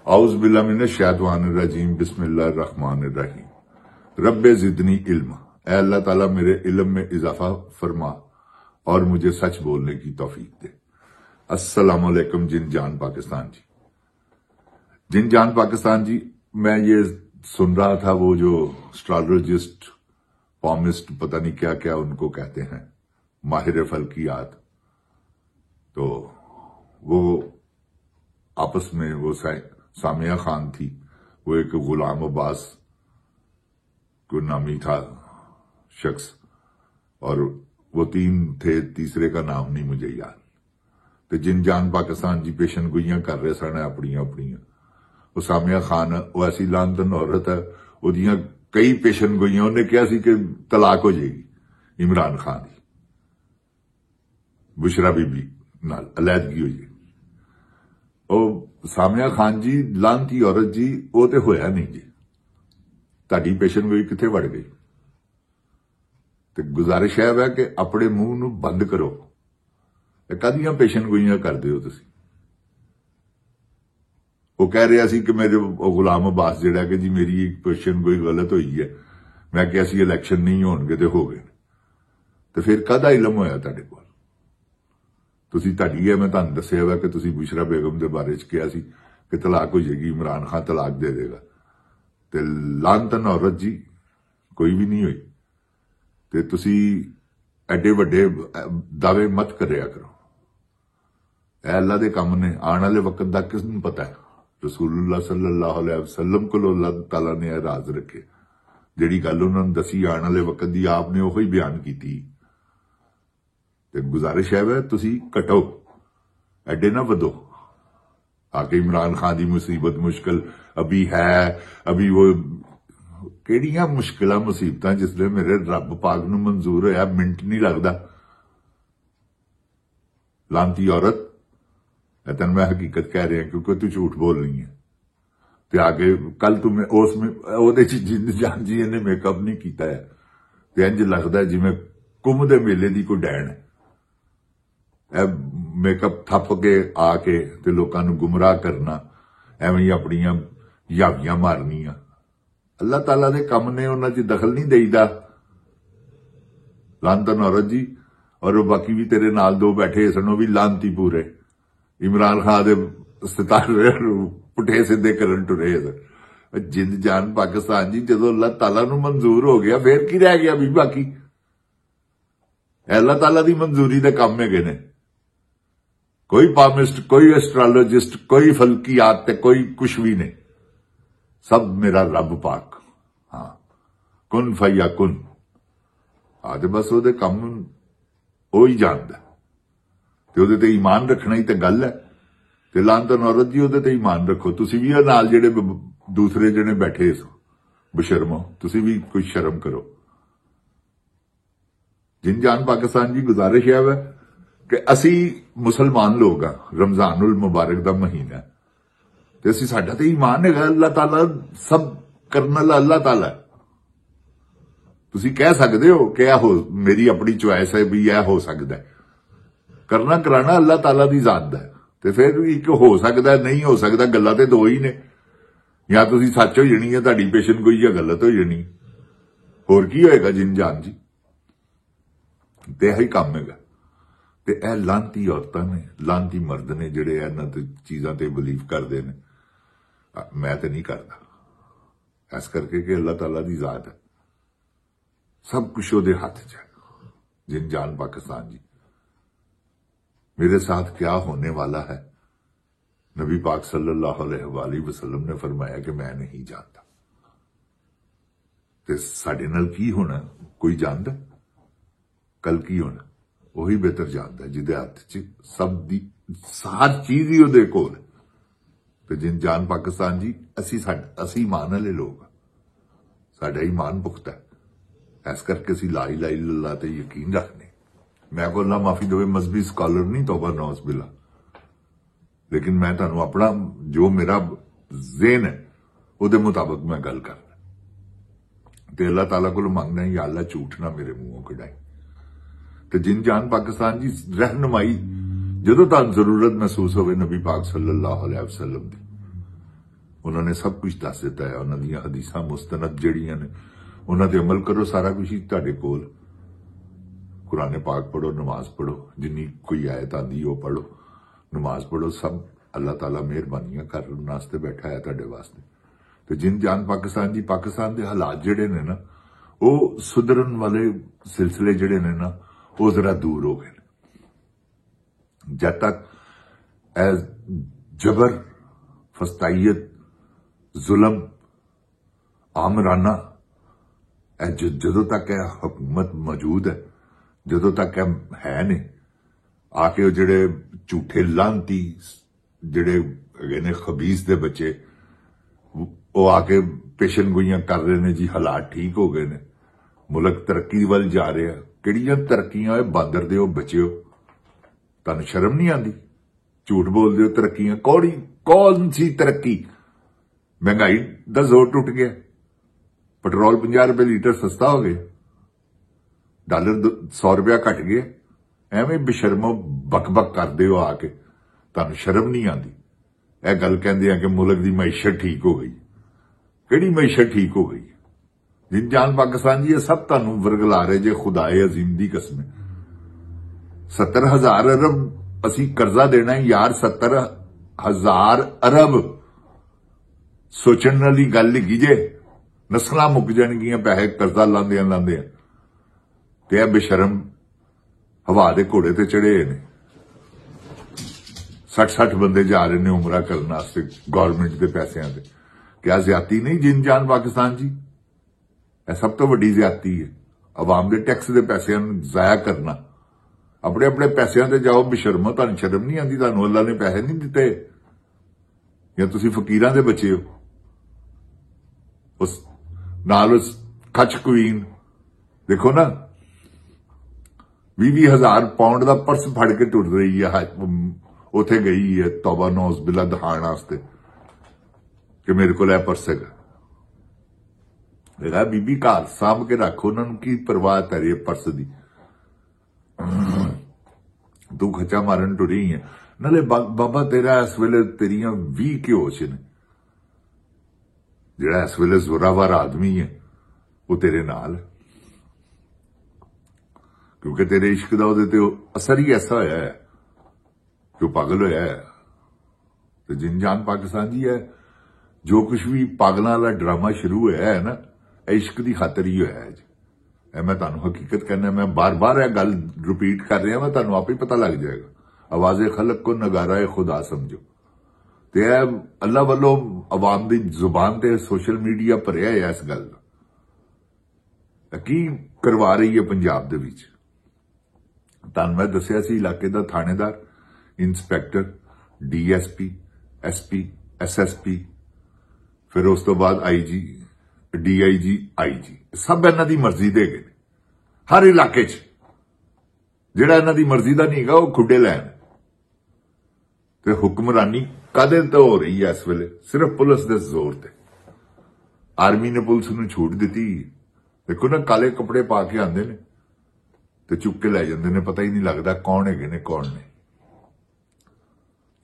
औज़ बिल्लाहि मिनश शैतानिर रजीम बिस्मिल्लाहिर रहमानिर रहीम रब्बे ज़िदनी इल्म। ऐ अल्लाह ताला मेरे इल्म में इजाफा फरमा और मुझे सच बोलने की तौफीक दे। अस्सलाम वालेकुम जिन जान पाकिस्तान जी। जिन जान पाकिस्तान जी, मैं ये सुन रहा था वो जो एस्ट्रोलॉजिस्ट पॉमिस्ट पता नहीं क्या क्या उनको कहते हैं, माहिर फल्कियात, तो वो आपस में वो सामिया खान थी, वो एक गुलाम अब्बास को नामी था शख्स, और वो तीन थे, तीसरे का नाम नहीं मुझे याद। तो जिन जान पाकिस्तान जी पेशन गोइयां कर रहे सन अपनियां अपनियां। वो सामिया खान वो ऐसी लानतन औरत है, ओदियां कई पेशन गोइयां उन्हें कहा सी कि तलाक हो जाएगी इमरान खान की, बुशरा बीबी नाल अलैदगी हो जाएगी। सामिया खान जी लानती औरत जी, वो तो होया नहीं जी, ताड़ी पेशन गोई किथे वड़ गई। तो गुजारिश है कि अपने मुंह नूं बंद करो, कदियां पेशन गोइयां करदे हो तुसीं। वो कह रहा सी कि मेरे गुलाम अब्बास जिहड़ा कि जी मेरी एक पेशन गोई गलत हुई है, मैं क्या सी इलैक्शन नहीं होणगे ते हो गए। तो फिर कदा इलम होया तुहाडे कोल? तुसीं ताड़ी है, मैं तुहानूं दस्सिया वा कि तुसीं बुशरा बेगम दे बारे च कहा सी कि तलाक हो जाएगी, इमरान खान तलाक दे देगा। ते लानतन औरत जी कोई भी नहीं हुई। ते तुसीं एडे वड्डे दावे मत करिया करो। ऐ अल्लाह दे काम ने, आने वाले वक्त दा किस नूं पता है। रसूलुल्लाह सल्लल्लाहु अलैहि वसल्लम को अल्लाह ताला ने राज रखे, जिहड़ी गल उन्होंने दसी आने वाले वक्त दी आपने ओही बयान कीती। ते गुजारिश है तुसीं घटो, एडे ना वधो। आके इमरान खान की मुसीबत मुश्किल अभी है, अभी वो केड़ियां मुश्किल मुसीबतां जिसले मेरे रब पाक नूं मंजूर होया मिंट नहीं लगदा। लांती औरत, तेन मैं हकीकत कह रहा क्योंकि तू झूठ बोल रही है। ते आगे कल तुम्हें उसमें ओहदे च जिंद जान जी इन्हें मेकअप नहीं किया है, ते इंज लगदा जिवें कुंभ दे मेले दी कोई डैन है। मेकअप थप के आके ते लोकां नूं गुमराह करना, एवें ही अपनियां यावियां मारनियां। अल्लाह ताला दे कम ने, उन्हां च दखल नहीं देईदा। लानतन औरत जी, और वो बाकी भी तेरे नाल दो बैठे सन, भी लानती पूरे इमरान खान दे सितारे पुठे सीधे करन टुरे सन। जिंद जान पाकिस्तान जी, जदों अल्लाह ताला नूं मंजूर हो गया फिर की रह गया भी बाकी। अल्लाह ताला दी मंजूरी दे काम में गए ने। कोई पामिस्ट, कोई एस्ट्रोलॉजिस्ट, कोई फल्कियात ते कोई कुछ भी नहीं, सब मेरा रब पाक। हाँ, कुन फया कुन, आज बस ओदे कम ओ ही जानदा ते ओदे ते ईमान रखना ही ते गल है। ते लानतन औरत जी, ओदे ते ईमान रखो। तुसीं भी नाल जेड़े दूसरे जने बैठे सो बशर्मो, तुसीं भी कुछ शर्म करो। जिन जान पाकिस्तान जी, गुजारिश है कि असी मुसलमान लोग हाँ, रमजानुल मुबारक दा महीना है, ते असी साडा ते ईमान है अल्लाह ताला सब करने वाला अल्लाह ताला है। तुसीं कह सकदे हो कि यह हो, मेरी अपनी चॉइस है भी यह हो सकता है, करना कराना अल्लाह ताला दी जात है। ते फिर एक हो सकता है, नहीं हो सकता, गल्लां ते दो ही ने। या तुसीं सच हो जानी है तुहाडी पेशन गोई, या गलत हो जानी, होर की होएगा जिन जान जी। ते यही काम है। ते ए लांती औरतां ने, लांती मर्द ने जिहड़े इन्हां चीजां ते बिलीव करदे ने, मैं तो नहीं करता। इस करके कि अल्लाह ताला दी जात है, सब कुछ ओहदे हाथ च है। जिन जान पाकिस्तान जी, मेरे साथ क्या होने वाला है, नबी पाक सल्लल्लाहु अलैहि वसल्लम ने फरमाया कि मैं नहीं जानता। ते साडे नाल की होना कोई जानदा? कल की होना वही बेहतर जानता है, जिहदे हाथ च सब दी हर चीज ही ओहदे कोल। ते जिन जान पाकिस्तान जी, असी ईमान वाले लोग, साडा ईमान पुख्ता है। इस करके असी ला इलाहा इल्लल्लाह ते यकीन रखने। मैं को अल्लाह माफी देवे, मजहबी स्कॉलर नहीं, तौबा नौज बिल्ला, लेकिन मैं तुहानूं अपना जो मेरा ज़हन है उहदे मुताबिक मैं गल करना। ते अल्लाह ताला कोल मंगना, या अल्लाह झूठ ना मेरे मुंहों कढाई। ते जिन जान पाकिस्तान जी, रहनुमाई जदों तुहानूं जरूरत महसूस होवे नबी पाक सल्लल्लाहु अलैहि वसल्लम दी, उन्होंने सब कुछ दस दिता है। उन्होंने दी हदीसां मुस्तनद जड़ियां ने उन्होंने अमल करो, सारा कुछ ही तुहाडे कोल। कुरान पाक पढ़ो, नमाज पढ़ो, जिन्नी कोई आयत आंदी वो पढ़ो, नमाज पढ़ो, सब अल्लाह ताला मेहरबानियां करन वास्ते बैठा है तुहाडे वास्ते। तो जिन जान पाकिस्तान जी, पाकिस्तान के हालात जिहड़े ने ना वो सुधरन वाले सिलसिले जिहड़े ने ना वो जरा दूर हो गए। जब तक जबर, फस्तायत, जुल्म, आमराना जदों तक हुकूमत मौजूद है, जदों तक है ने आके जिहड़े झूठे लांती जिहड़े हैगे ने खबीस दे बच्चे वो आके पेशन गोइयां कर रहे ने जी, हालात ठीक हो गए ने, मुल्क तरक्की वल जा रहे हैं। किहड़ियां तरक्कियां बांदर दे बच्चे हो, तुहानूं शर्म नहीं आंदी? झूठ बोलदे हो तरक्कियां, कौन सी तरक्की? महंगाई दा जोर टुट गया, पेट्रोल 50 रुपए लीटर सस्ता हो गया, डॉलर 100 रुपया घट गया। एवें बेशर्मो बक करदे हो आके, तुहानूं शर्म नहीं आंदी? यह गल कहंदे आ कि मुल्क की मईशत ठीक हो गई। किहड़ी मईशत ठीक हो गई? जिन जान पाकिस्तान जी, सब तुहानूं वरगला रहे जे, खुदाए अजीम दी कसम। 70,000 अरब असी कर्जा देना है यार, 70,000 अरब सोचण वाली गल लगी जे। नस्लां मुक जाणगियां पैसे कर्जा लांदे लांदे। ते यह बेशरम हवा दे घोड़े ते चढ़े ने, 60 बंदे जा रहे ने उमरा करने वास्ते गवर्नमेंट के पैसों से। क्या ज्यादती नहीं जिन जान पाकिस्तान जी? यह सब तो वड्डी ज्यादती है, अवाम के टैक्स के पैसों जाया करना। अपने अपने पैसों से जाओ, बेशर्मो, तुहानूं शर्म नहीं आती? तुहानूं अल्लाह ने पैसे नहीं दिते या तुसीं फकीरां दे बच्चे हो? उस खच क्वीन देखो ना, 20,000 पाउंड का पर्स फड़ के टुर रही है, उथे गई है तौबा नौज बिला दिखाने वास्ते कि मेरे को पर्स है। देखा बीबी घर सामभ के रख, उन्होंने की परवाह तेरी पर्स की? तू खचा मारन टुरी है। नाले बाबा तेरा इस वेले तेरिया 20 के होश ने, जिहड़ा इस वेले जोरावर आदमी है वो तेरे नाल, क्योंकि तेरे इश्क का उहदे ते असर ही ऐसा होया है कि वह पागल होया है। तो जिन जान पाकिस्तान जी है, जो कुछ भी पागलों वाला ड्रामा शुरू होया है ना, इश्क की खातर ही होया है। मैं तुहानूं हकीकत कहना, मैं बार बार यह गल रिपीट कर रहा, मैं तुहानूं आप ही पता लग जाएगा। आवाज़े खलक को नगारा खुदा समझो। तो यह अल्लाह वालों अवाम की जुबान ते सोशल मीडिया भरिया है इस गल की करवा रही है पंजाब दे विच। तुहानूं मैं दस्सिया सी इलाके का थानेदार, इंस्पैक्टर, DSP, SP, SSP, फिर उस तो बाद IG, DIG, IG, सब इन्हां दी मर्जी दे गए। हर इलाके च जिहड़ा इन्हां दी मर्जी दा नहीं गा वो खुडे लैन। ते हुक्मरानी कदे तो हो रही है इस वेले सिर्फ पुलिस के जोर ते। आर्मी ने पुलिस नूं छूट दी। देखो ना, काले कपड़े पा के आंदे ने ते चुक के लै जांदे ने, पता ही नहीं लगता कौन है ने कौन ने।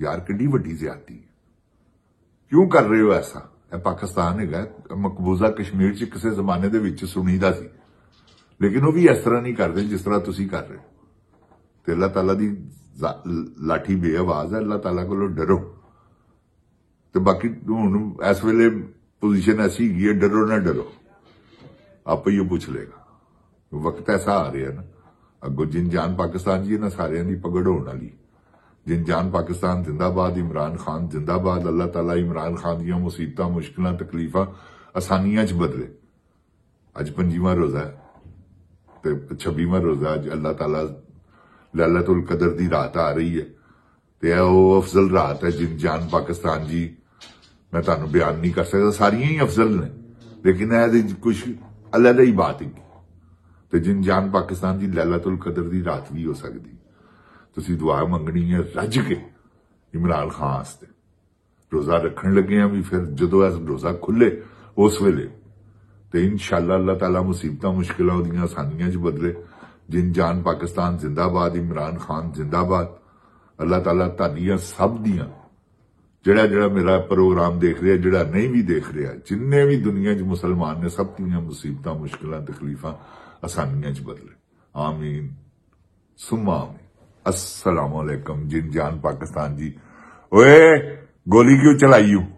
यार किड्डी वड्डी ज्यादती, क्यों कर रहे हो ऐसा? यह पाकिस्तान है, मकबूजा कश्मीर च किसी जमाने दे विच सुनीदा सी, लेकिन वह भी इस तरह नहीं करते जिस तरह तुसीं कर रहे हो। ते अल्लाह ताला दी लाठी बेआवाज है, अल्लाह ताला कोलों डरो। तो बाकी हुण इस वेले पोजीशन ऐसी है, डरो ना डरो, आप ही पूछ लेगा। वक्त ऐसा आ रहा है ना, अगों जिन जान पाकिस्तान जी इन्हां सारियां दी पगड़ होण वाली। जिन जान पाकिस्तान जिंदाबाद, इमरान खान जिंदाबाद। अल्लाह ताला इमरान खान दियां मुसीबतां, मुश्किलां, तकलीफां आसानियां च बदले। अज 25वां रोजा है ते 26वां रोजा, अज अल्लाह ताला लैलतुल कदर दी रात आ रही है। ते वो अफजल रात है जिन जान पाकिस्तान जी, मैं तुहानूं बयान नहीं कर सकता, सारियां ही अफजल ने, लेकिन यह कुछ अलग ही बात है। तो जिन जान पाकिस्तान जी लैलतुल कदर दी रात भी हो सकती। तुसीं दुआ मंगनी है रज के इमरान खान वास्ते। रोजा रखन लगे हैं भी, फिर जदों रोजा खुले उस वेले तो इंशाअल्लाह अल्लाह ताला मुसीबतां, मुश्किलां उहदियां आसानियां च बदले। जिन जान पाकिस्तान जिंदाबाद, इमरान खान जिंदाबाद। अल्लाह ताला तुहाडियां सब दियां ਜਿਹੜਾ ਮੇਰਾ ਪ੍ਰੋਗਰਾਮ ਦੇਖ ਰਿਹਾ, ਜਿਹੜਾ ਨਹੀਂ ਵੀ ਦੇਖ ਰਿਹਾ, ਜਿੰਨੇ ਵੀ ਦੁਨੀਆ 'ਚ ਮੁਸਲਮਾਨ ਨੇ, ਸਭ ਦੀਆਂ ਮੁਸੀਬਤਾਂ, ਮੁਸ਼ਕਿਲਾਂ, ਤਕਲੀਫਾਂ ਆਸਾਨੀਆਂ 'ਚ ਬਦਲੇ। ਆਮੀਨ ਸੁम्मा आमीन। अस्सलाम वालेकुम। जिन जान पाकिस्तान जी, ओए गोली क्यों चलाई?